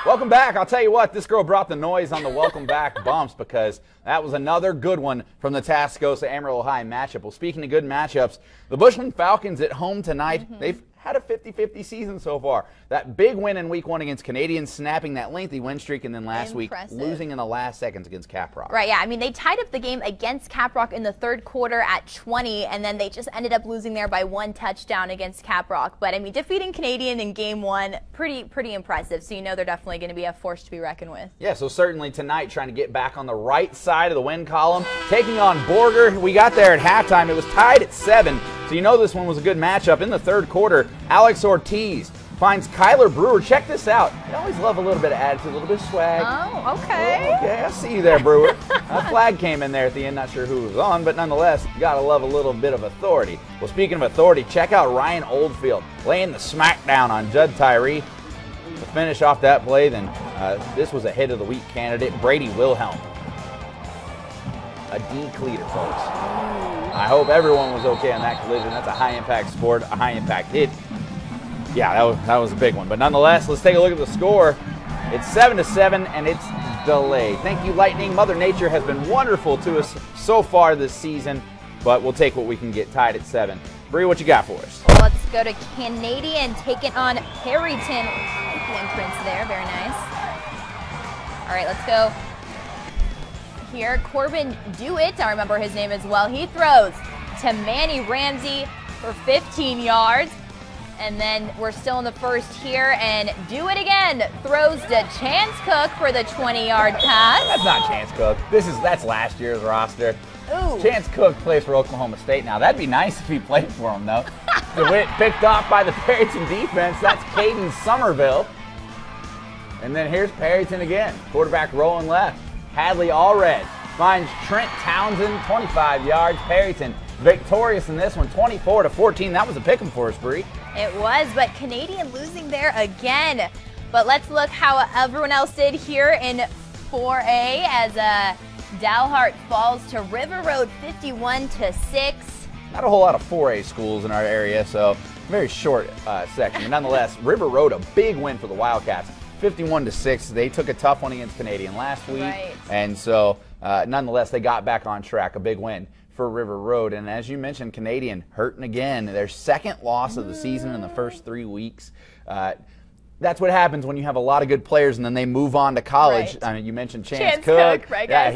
Welcome back. I'll tell you what, this girl brought the noise on the welcome back bumps because that was another good one from the Tascosa Amarillo High matchup. Well, speaking of good matchups, the Bushman Falcons at home tonight. They've had a 50-50 season so far. That big win in week 1 against Canadians, snapping that lengthy win streak, and then last week losing in the last seconds against Caprock. Right, yeah. I mean, they tied up the game against Caprock in the third quarter at 20, and then they just ended up losing there by 1 touchdown against Caprock. But, I mean, defeating Canadian in game 1, pretty impressive. So you know they're definitely going to be a force to be reckoned with. Yeah, so certainly tonight trying to get back on the right side of the win column, taking on Borger. We got there at halftime. It was tied at 7. So you know this one was a good matchup. In the third quarter, Alex Ortiz finds Kyler Brewer. Check this out. You always love a little bit of attitude, a little bit of swag. Oh, okay. Oh, okay, I see you there, Brewer. That flag came in there at the end. Not sure who was on, but nonetheless, you got to love a little bit of authority. Well, speaking of authority, check out Ryan Oldfield laying the smackdown on Judd Tyree. To finish off that play, then this was a hit of the week candidate, Brady Wilhelm. A D-cleater, folks. I hope everyone was okay on that collision. That's a high-impact sport, a high-impact hit. Yeah, that was a big one. But nonetheless, let's take a look at the score. It's 7-7, and it's delayed. Thank you, Lightning. Mother Nature has been wonderful to us so far this season, but we'll take what we can get tied at 7. Bree, what you got for us? Well, let's go to Canadian, taking on Perryton. I like the imprints there. Very nice. All right, let's go. Here, Corbin Dewitt, I remember his name as well. He throws to Manny Ramsey for 15 yards. And then we're still in the first here, and Dewitt again throws to Chance Cook for the 20-yard pass. That's not Chance Cook. That's last year's roster. Ooh. Chance Cook plays for Oklahoma State now. That'd be nice if he played for them, though. DeWitt picked off by the Perryton defense. That's Caden Somerville. And then here's Perryton again. Quarterback rolling left. Hadley Allred finds Trent Townsend, 25 yards. Perryton victorious in this one, 24-14. That was a pick'em for us, Bree. It was, but Canadian losing there again. But let's look how everyone else did here in 4A as Dalhart falls to River Road 51-6. Not a whole lot of 4A schools in our area, so very short section. But nonetheless, River Road, a big win for the Wildcats. 51-6. They took a tough one against Canadian last week, and so nonetheless, they got back on track. A big win for River Road. And as you mentioned, Canadian hurting again. Their second loss of the season in the first 3 weeks. That's what happens when you have a lot of good players and then they move on to college. I mean, you mentioned Chance Cook. Right, guys?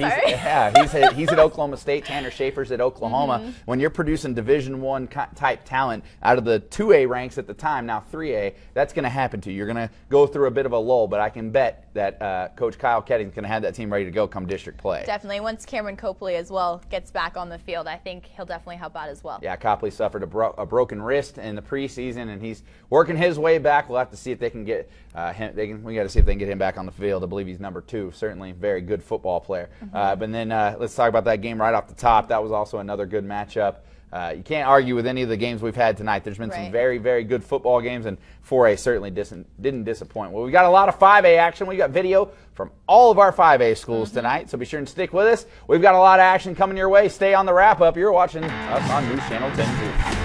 He's at Oklahoma State. Tanner Schaefer's at Oklahoma. When you're producing Division I type talent out of the 2A ranks at the time, now 3A, that's going to happen to you. You're going to go through a bit of a lull, but I can bet that Coach Kyle Kedding's going to have that team ready to go come district play. Definitely. Once Cameron Copley as well gets back on the field, I think he'll definitely help out as well. Yeah, Copley suffered a broken wrist in the preseason, and he's working his way back. We'll have to see if they can get him. We got to see if they can get him back on the field. I believe he's number 2. Certainly, very good football player. But then let's talk about that game right off the top. That was also another good matchup. You can't argue with any of the games we've had tonight. There's been some very, very good football games, and 4A certainly didn't disappoint. Well, we got a lot of 5A action. We got video from all of our 5A schools tonight, so be sure and stick with us. We've got a lot of action coming your way. Stay on the wrap-up. You're watching us on News Channel 10.